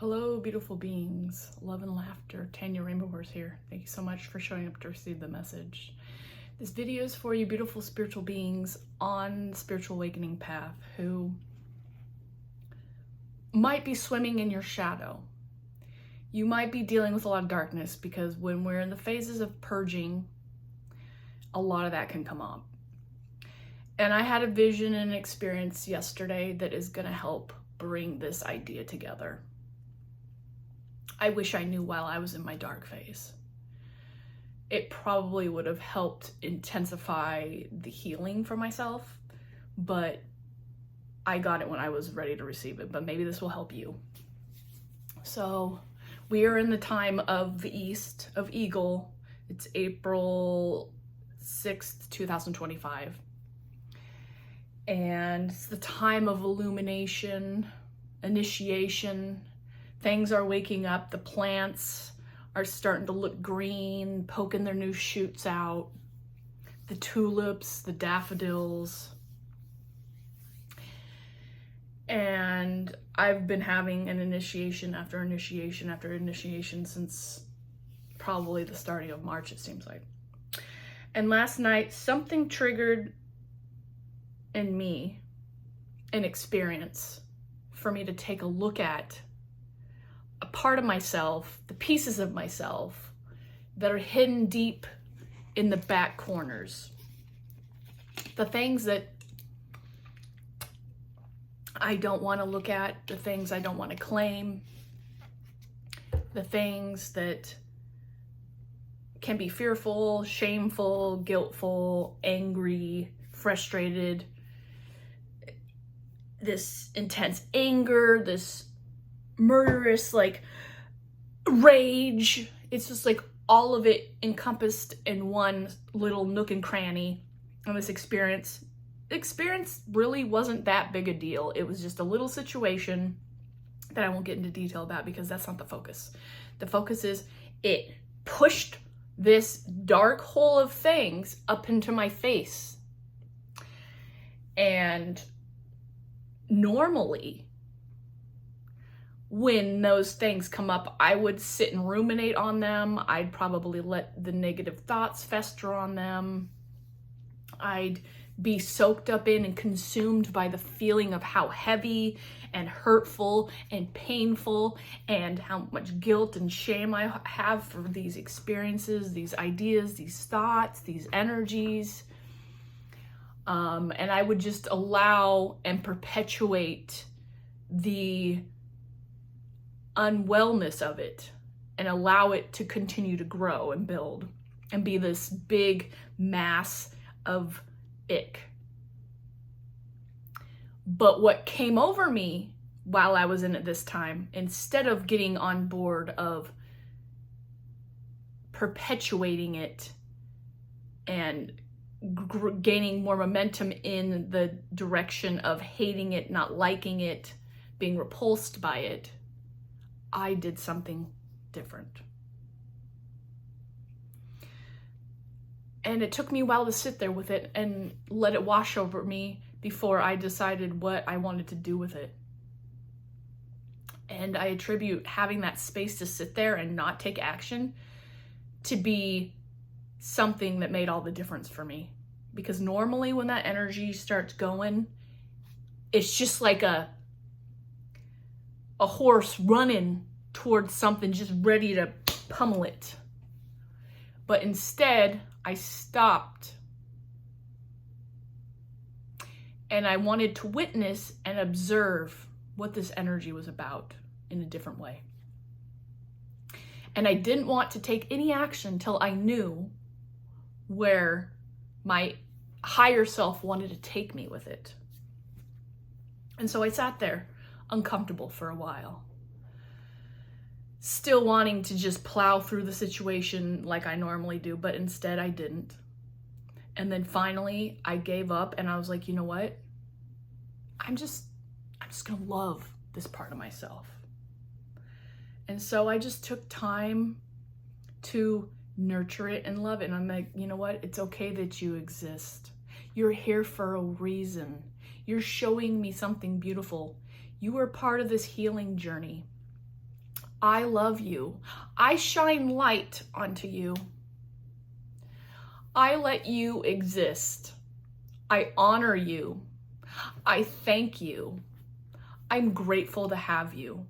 Hello, beautiful beings. Love and laughter. Tanya Rainbow Horse here. Thank you so much for showing up to receive the message. This video is for you beautiful spiritual beings on the spiritual awakening path who might be swimming in your shadow. You might be dealing with a lot of darkness because when we're in the phases of purging, a lot of that can come up. And I had a vision and experience yesterday that is going to help bring this idea together. I wish I knew while I was in my dark phase. It probably would have helped intensify the healing for myself, but I got it when I was ready to receive it, but maybe this will help you. So we are in the time of the East of Eagle. It's April 6th, 2025. And it's the time of illumination, initiation. Things are waking up. The plants are starting to look green, poking their new shoots out. The tulips, the daffodils. And I've been having an initiation after initiation after initiation since probably the starting of March, it seems like. And last night, something triggered in me an experience for me to take a look at a part of myself, the pieces of myself that are hidden deep in the back corners. The things that I don't want to look at, the things I don't want to claim, the things that can be fearful, shameful, guiltful, angry, frustrated, this intense anger, this murderous rage. It's just like all of it encompassed in one little nook and cranny of this experience. The experience really wasn't that big a deal. It was just a little situation that I won't get into detail about because that's not the focus. The focus is it pushed this dark hole of things up into my face. And normally, when those things come up, I would sit and ruminate on them. I'd probably let the negative thoughts fester on them. I'd be soaked up in and consumed by the feeling of how heavy and hurtful and painful and how much guilt and shame I have for these experiences, these ideas, these thoughts, these energies. And I would just allow and perpetuate the unwellness of it and allow it to continue to grow and build and be this big mass of ick. But what came over me while I was in it this time, instead of getting on board of perpetuating it and gaining more momentum in the direction of hating it, not liking it, being repulsed by it, I did something different. And it took me a while to sit there with it and let it wash over me before I decided what I wanted to do with it. And I attribute having that space to sit there and not take action to be something that made all the difference for me. Because normally when that energy starts going, it's just like a horse running towards something, just ready to pummel it. But instead, I stopped. And I wanted to witness and observe what this energy was about in a different way. And I didn't want to take any action till I knew where my higher self wanted to take me with it. And so I sat there, uncomfortable for a while, still wanting to just plow through the situation like I normally do, but instead I didn't. And then finally I gave up and I was like, you know what? I'm just gonna love this part of myself. And so I just took time to nurture it and love it. And I'm like, you know what? It's okay that you exist. You're here for a reason. You're showing me something beautiful. You are part of this healing journey. I love you. I shine light onto you. I let you exist. I honor you. I thank you. I'm grateful to have you.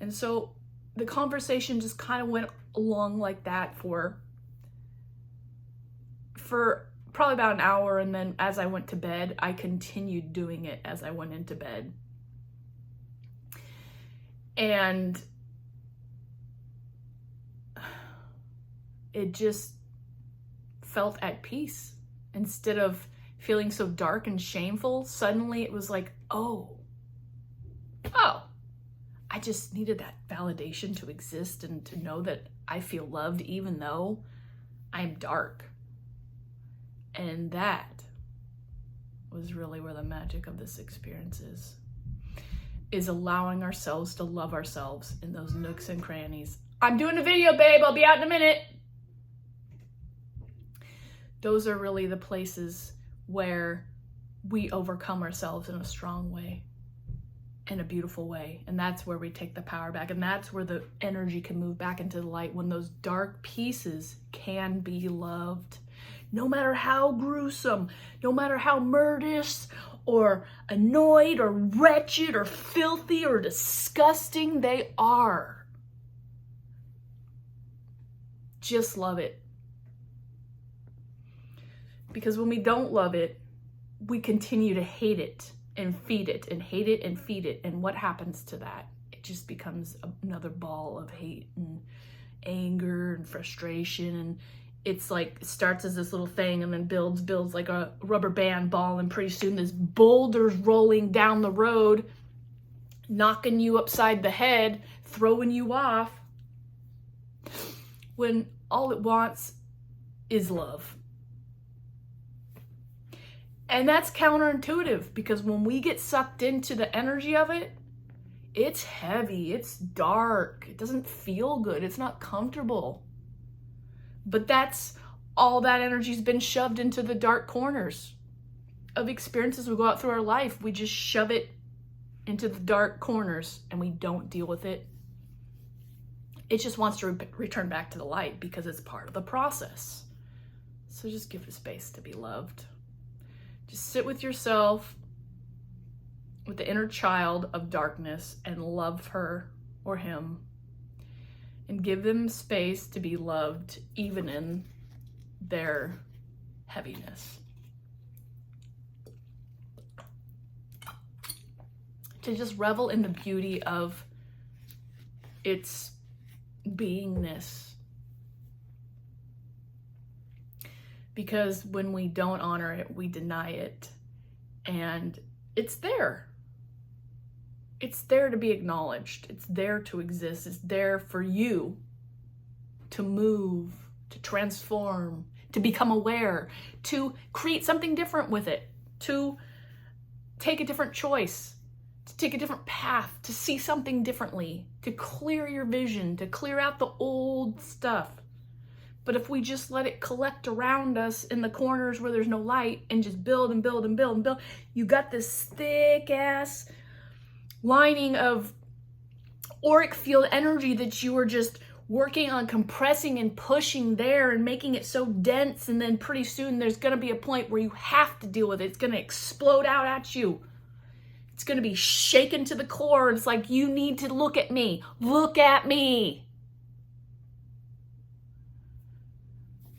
And so the conversation just kind of went along like that for probably about an hour. And then as I went to bed, I continued doing it as I went into bed. And it just felt at peace. Instead of feeling so dark and shameful, suddenly it was like, oh, I just needed that validation to exist and to know that I feel loved even though I'm dark. And that was really where the magic of this experience is allowing ourselves to love ourselves in those nooks and crannies. I'm doing a video, babe. I'll be out in a minute. Those are really the places where we overcome ourselves in a strong way, in a beautiful way. And that's where we take the power back. And that's where the energy can move back into the light, when those dark pieces can be loved. No matter how gruesome, no matter how murderous or annoyed or wretched or filthy or disgusting they are. Just love it. Because when we don't love it, we continue to hate it and feed it and hate it and feed it. And what happens to that? It just becomes another ball of hate and anger and frustration. And it's like, it starts as this little thing and then builds like a rubber band ball. And pretty soon this boulder's rolling down the road, knocking you upside the head, throwing you off, when all it wants is love. And that's counterintuitive, because when we get sucked into the energy of it, it's heavy, it's dark, it doesn't feel good, it's not comfortable. But that's all that energy's been shoved into the dark corners of experiences we go out through our life. We just shove it into the dark corners and we don't deal with it. It just wants to return back to the light because it's part of the process. So just give it space to be loved. Just sit with yourself, with the inner child of darkness, and love her or him. And give them space to be loved, even in their heaviness. To just revel in the beauty of its beingness. Because when we don't honor it, we deny it. And it's there. It's there to be acknowledged. It's there to exist. It's there for you to move, to transform, to become aware, to create something different with it, to take a different choice, to take a different path, to see something differently, to clear your vision, to clear out the old stuff. But if we just let it collect around us in the corners where there's no light and just build and build and build and build, you got this thick ass lining of auric field energy that you are just working on compressing and pushing there and making it so dense. And then pretty soon there's going to be a point where you have to deal with it. It's going to explode out at you. It's going to be shaken to the core. It's like, you need to look at me. Look at me.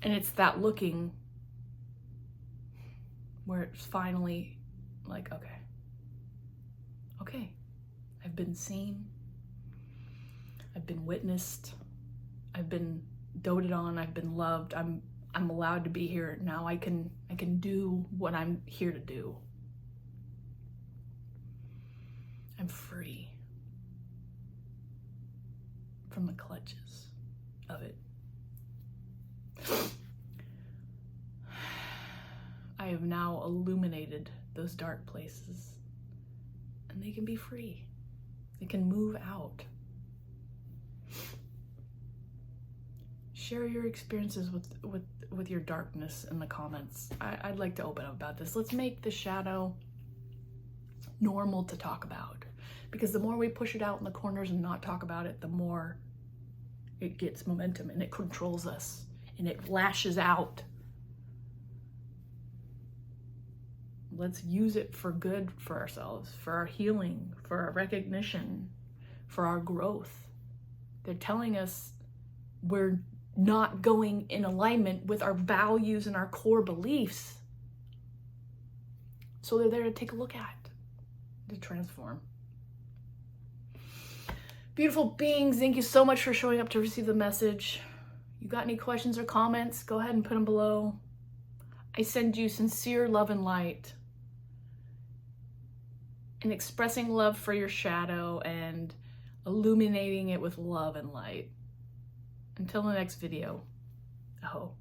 And it's that looking where it's finally like, okay, I've been seen, I've been witnessed, I've been doted on, I've been loved, I'm allowed to be here. Now I can do what I'm here to do. I'm free from the clutches of it. I have now illuminated those dark places, and they can be free. They can move out. Share your experiences with your darkness in the comments. I'd like to open up about this. Let's make the shadow normal to talk about, Because the more we push it out in the corners and not talk about it, the more it gets momentum and it controls us and it lashes out. Let's use it for good for ourselves, for our healing, for our recognition, for our growth. They're telling us we're not going in alignment with our values and our core beliefs. So they're there to take a look at, to transform. Beautiful beings, thank you so much for showing up to receive the message. You got any questions or comments? Go ahead and put them below. I send you sincere love and light. And expressing love for your shadow and illuminating it with love and light. Until the next video, aho.